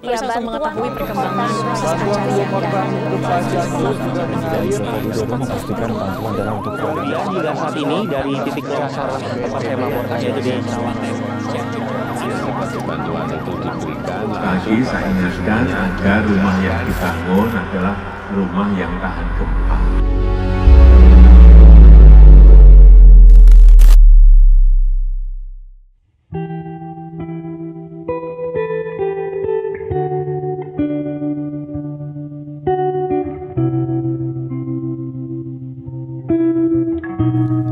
Kita bisa langsung mengetahui perkembangan proses pencarian Widodo memastikan bantuan dana untuk keluarga. Hingga saat ini dari titik dasar Partai Melaporkan yaitu di bantuan itu diberikan. Lagi saya ingatkan agar rumah yang dibangun adalah rumah yang tahan gempa.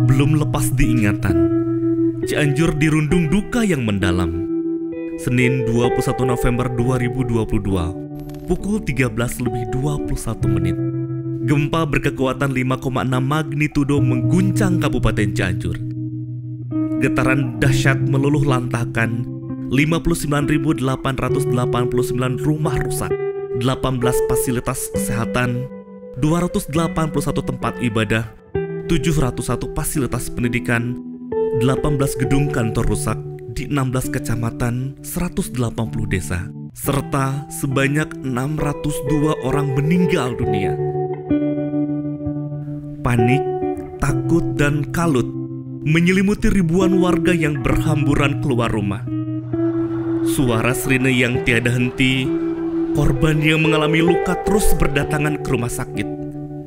Belum lepas diingatan, Cianjur dirundung duka yang mendalam. Senin 21 November 2022, pukul 13:21. Gempa berkekuatan 5,6 magnitudo mengguncang Kabupaten Cianjur. Getaran dahsyat meluluh lantakan 59.889 rumah rusak, 18 fasilitas kesehatan, 281 tempat ibadah, 701 fasilitas pendidikan, 18 gedung kantor rusak di 16 kecamatan, 180 desa, serta sebanyak 602 orang meninggal dunia. Panik, takut, dan kalut menyelimuti ribuan warga yang berhamburan keluar rumah. Suara sirine yang tiada henti, korban yang mengalami luka terus berdatangan ke rumah sakit.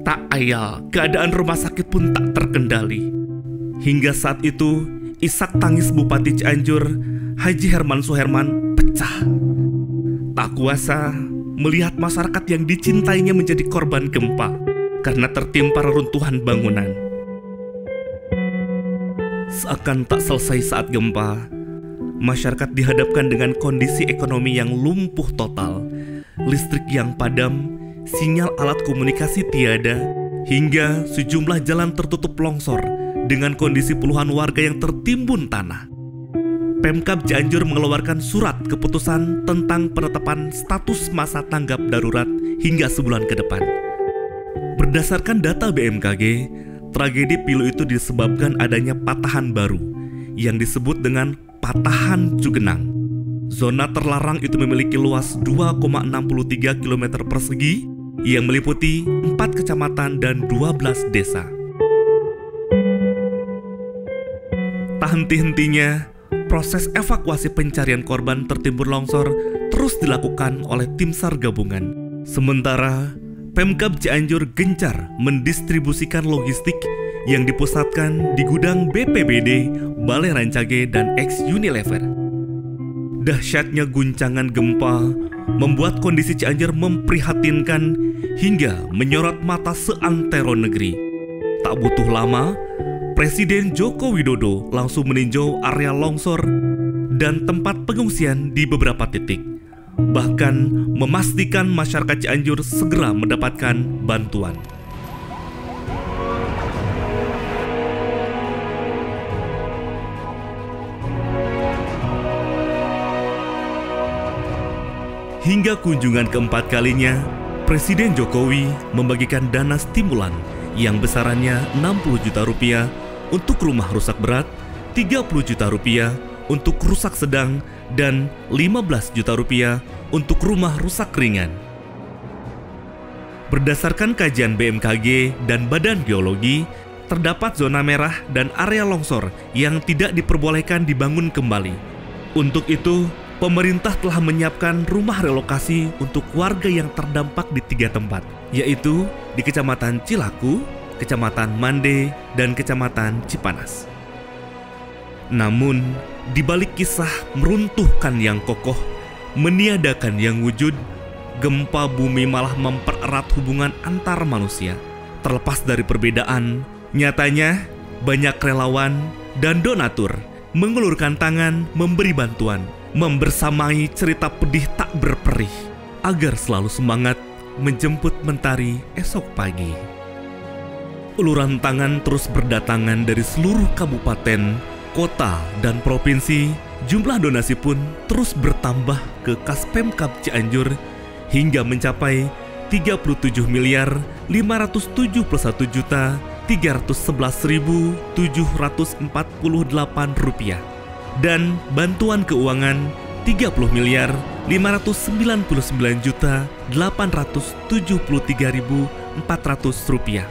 Tak ayal, keadaan rumah sakit pun tak terkendali. Hingga saat itu, isak tangis Bupati Cianjur, Haji Herman Suherman, pecah. Tak kuasa melihat masyarakat yang dicintainya menjadi korban gempa karena tertimpa reruntuhan bangunan. Seakan tak selesai saat gempa, masyarakat dihadapkan dengan kondisi ekonomi yang lumpuh total, listrik yang padam, sinyal alat komunikasi tiada, hingga sejumlah jalan tertutup longsor dengan kondisi puluhan warga yang tertimbun tanah. Pemkab Cianjur mengeluarkan surat keputusan tentang penetapan status masa tanggap darurat hingga sebulan ke depan. Berdasarkan data BMKG, tragedi Pilu itu disebabkan adanya patahan baru yang disebut dengan patahan Cugenang. Zona terlarang itu memiliki luas 2,63 km persegi yang meliputi 4 kecamatan dan 12 desa. Tak henti-hentinya, proses evakuasi pencarian korban tertimbun longsor terus dilakukan oleh tim SAR gabungan. Sementara, Pemkab Cianjur gencar mendistribusikan logistik yang dipusatkan di gudang BPBD, Balai Rancage, dan ex-Unilever. Dahsyatnya guncangan gempa membuat kondisi Cianjur memprihatinkan hingga menyorot mata seantero negeri. Tak butuh lama, Presiden Joko Widodo langsung meninjau area longsor dan tempat pengungsian di beberapa titik. Bahkan memastikan masyarakat Cianjur segera mendapatkan bantuan. Hingga kunjungan keempat kalinya, Presiden Jokowi membagikan dana stimulan yang besarannya 60 juta rupiah untuk rumah rusak berat, 30 juta rupiah untuk rusak sedang, dan 15 juta rupiah untuk rumah rusak ringan. Berdasarkan kajian BMKG dan Badan Geologi, terdapat zona merah dan area longsor yang tidak diperbolehkan dibangun kembali. Untuk itu, pemerintah telah menyiapkan rumah relokasi untuk warga yang terdampak di 3 tempat, yaitu di Kecamatan Cilaku, Kecamatan Mande, dan Kecamatan Cipanas. Namun, di balik kisah meruntuhkan yang kokoh, meniadakan yang wujud, gempa bumi malah mempererat hubungan antar manusia. Terlepas dari perbedaan, nyatanya banyak relawan dan donatur mengulurkan tangan memberi bantuan, membersamai cerita pedih tak berperih, agar selalu semangat menjemput mentari esok pagi. Uluran tangan terus berdatangan dari seluruh kabupaten, kota, dan provinsi. Jumlah donasi pun terus bertambah ke kas Pemkab Cianjur hingga mencapai 37.571.311.748 rupiah dan bantuan keuangan 30.965.000 Rp599.873.400.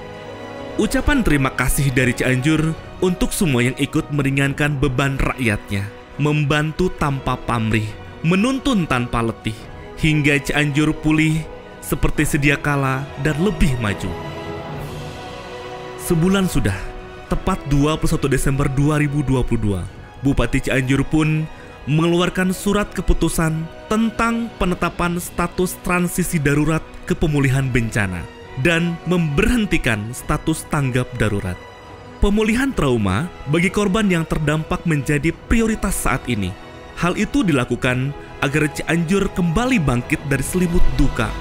Ucapan terima kasih dari Cianjur untuk semua yang ikut meringankan beban rakyatnya, membantu tanpa pamrih, menuntun tanpa letih, hingga Cianjur pulih seperti sedia kala dan lebih maju. Sebulan sudah, tepat 21 Desember 2022, Bupati Cianjur pun mengeluarkan surat keputusan tentang penetapan status transisi darurat ke pemulihan bencana dan memberhentikan status tanggap darurat. Pemulihan trauma bagi korban yang terdampak menjadi prioritas saat ini. Hal itu dilakukan agar Cianjur kembali bangkit dari selimut duka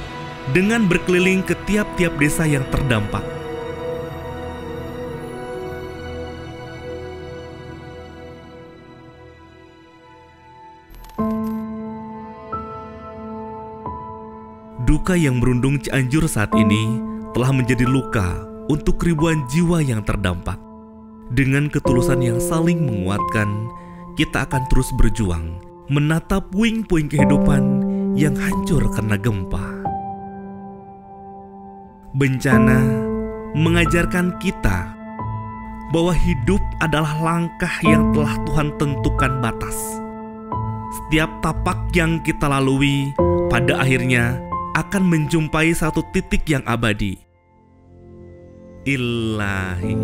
dengan berkeliling ke tiap-tiap desa yang terdampak. Duka yang merundung Cianjur saat ini telah menjadi luka untuk ribuan jiwa yang terdampak. Dengan ketulusan yang saling menguatkan, kita akan terus berjuang menatap puing-puing kehidupan yang hancur karena gempa. Bencana mengajarkan kita bahwa hidup adalah langkah yang telah Tuhan tentukan batas. Setiap tapak yang kita lalui pada akhirnya akan menjumpai satu titik yang abadi. Ilahi.